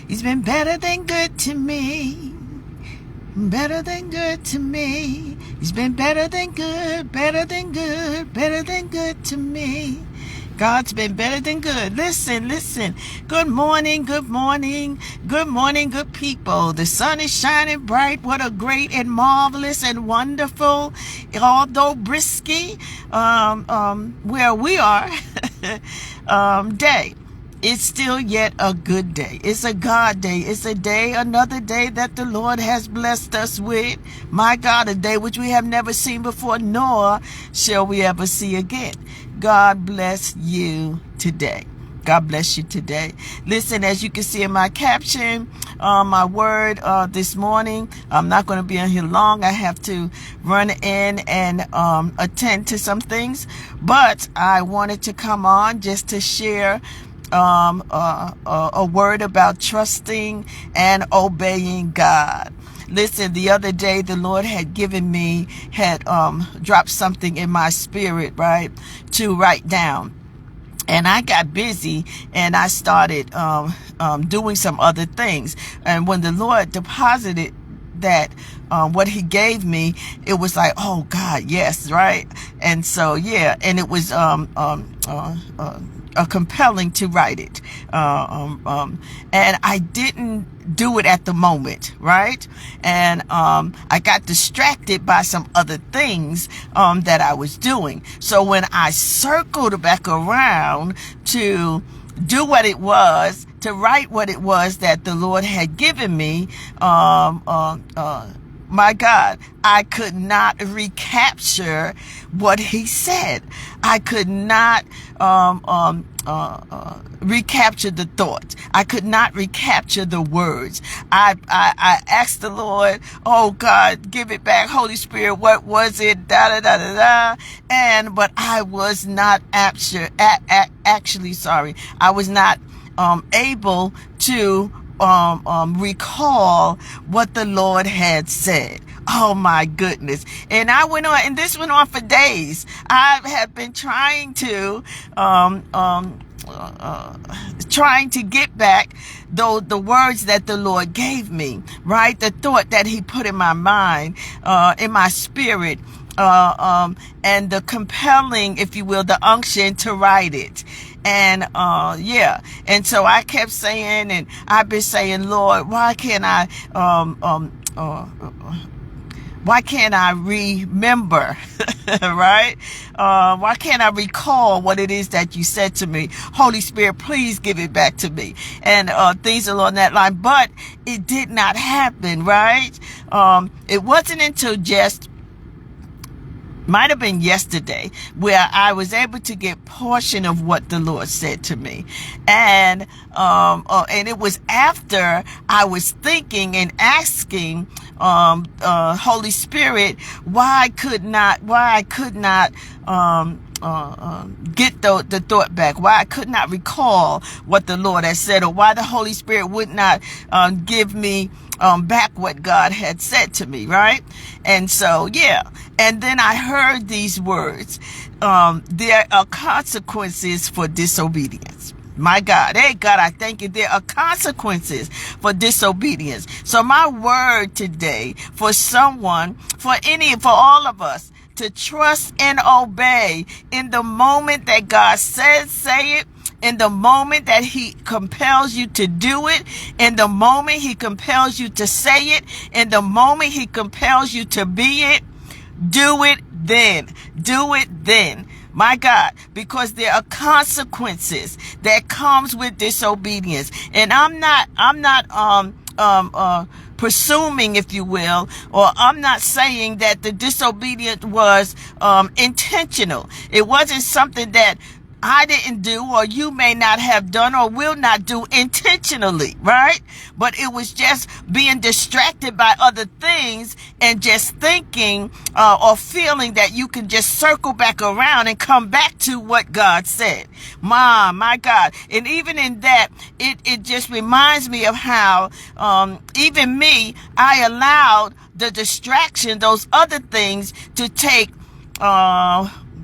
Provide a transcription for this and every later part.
He's been better than good to me. Better than good to me. He's been better than good, better than good, better than good to me. God's been better than good. Listen. Good morning, good morning, good morning, good people. The sun is shining bright. What a great and marvelous and wonderful, although brisky, where we are, day. It's still yet a good day. It's a God day. It's a day, another day that the Lord has blessed us with. My God, a day which we have never seen before, nor shall we ever see again. God bless you today. God bless you today. Listen, as you can see in my caption, my word this morning, I'm not going to be on here long. I have to run in and attend to some things, but I wanted to come on just to share a word about trusting and obeying God. Listen, the other day the Lord had dropped something in my spirit, right, to write down. And I got busy and I started doing some other things. And when the Lord deposited that, what he gave me, it was like, oh God, yes, right? And so, yeah, and it was compelling to write it. And I didn't do it at the moment, right? And I got distracted by some other things that I was doing. So when I circled back around to do what it was, to write what it was that the Lord had given me, my God, I could not recapture what he said. I could not recapture the thoughts. I could not recapture the words. I asked the Lord, oh God, give it back. Holy Spirit, what was it? But I was not I was not able to recall what the Lord had said. Oh my goodness. And I went on, and this went on for days. I have been trying to get back the words that the Lord gave me, right? The thought that he put in my mind, in my spirit, and the compelling, if you will, the unction to write it. And and so I kept saying, and I've been saying, Lord, why can't I remember, right? Why can't I recall what it is that you said to me? Holy Spirit, please give it back to me. And things along that line. But it did not happen, right? It wasn't until might have been yesterday, where I was able to get portion of what the Lord said to me. And it was after I was thinking and asking, Holy Spirit, why I could not get the thought back, why I could not recall what the Lord had said, or why the Holy Spirit would not give me back what God had said to me, right? And so, yeah. And then I heard these words. There are consequences for disobedience. My God. Hey, God, I thank you. There are consequences for disobedience. So my word today for someone, for all of us, to trust and obey in the moment that God says, say it. In the moment that he compels you to do it, in the moment he compels you to say it, in the moment he compels you to be it, do it then. Do it then. My God, because there are consequences that comes with disobedience. And I'm not presuming, if you will, or I'm not saying that the disobedience was intentional. It wasn't something that I didn't do, or you may not have done, or will not do intentionally, right? But it was just being distracted by other things and just thinking or feeling that you can just circle back around and come back to what God said. My God. And even in that, it just reminds me of how even me, I allowed the distraction, those other things to take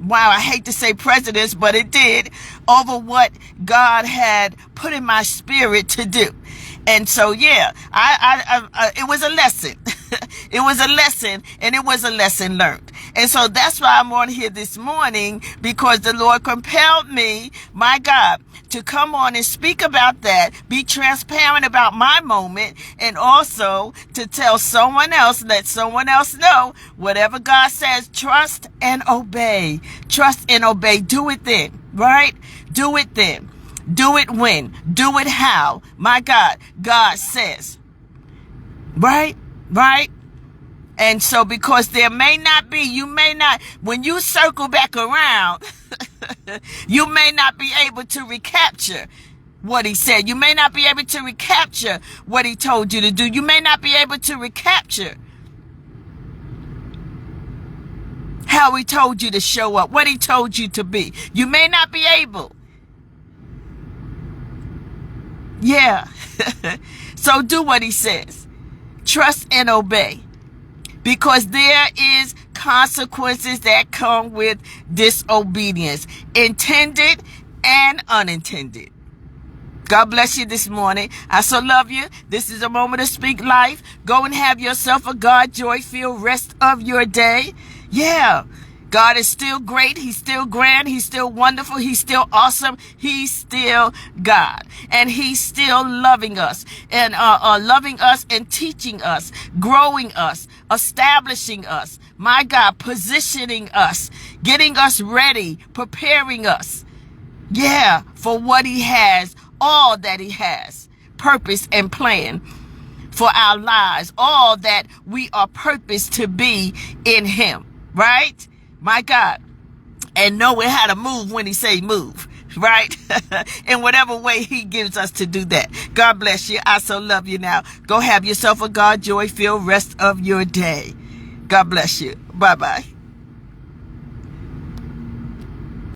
wow, I hate to say precedence, but it did, over what God had put in my spirit to do. And so, yeah, it was a lesson. It was a lesson, and it was a lesson learned. And so that's why I'm on here this morning, because the Lord compelled me, my God, to come on and speak about that, be transparent about my moment, and also to tell someone else, let someone else know, whatever God says, trust and obey. Trust and obey. Do it then, right? Do it then. Do it when. Do it how. My God, God says. Right? Right? And so, because there may not be, you may not, when you circle back around, you may not be able to recapture what he said. You may not be able to recapture what he told you to do. You may not be able to recapture how he told you to show up, what he told you to be. You may not be able. Yeah. So do what he says. Trust and obey. Because there is consequences that come with disobedience, intended and unintended. God bless you this morning. I so love you. This is a moment to speak life. Go and have yourself a God joy-filled rest of your day. Yeah. God is still great. He's still grand. He's still wonderful. He's still awesome. He's still God. And he's still loving us and teaching us, growing us, establishing us. My God, positioning us, getting us ready, preparing us. Yeah, for what he has, all that he has, purpose and plan for our lives, all that we are purposed to be in him. Right? My God. And knowing how to move when he say move, right? In whatever way he gives us to do that. God bless you. I so love you now. Go have yourself a God joy-filled rest of your day. God bless you. Bye-bye.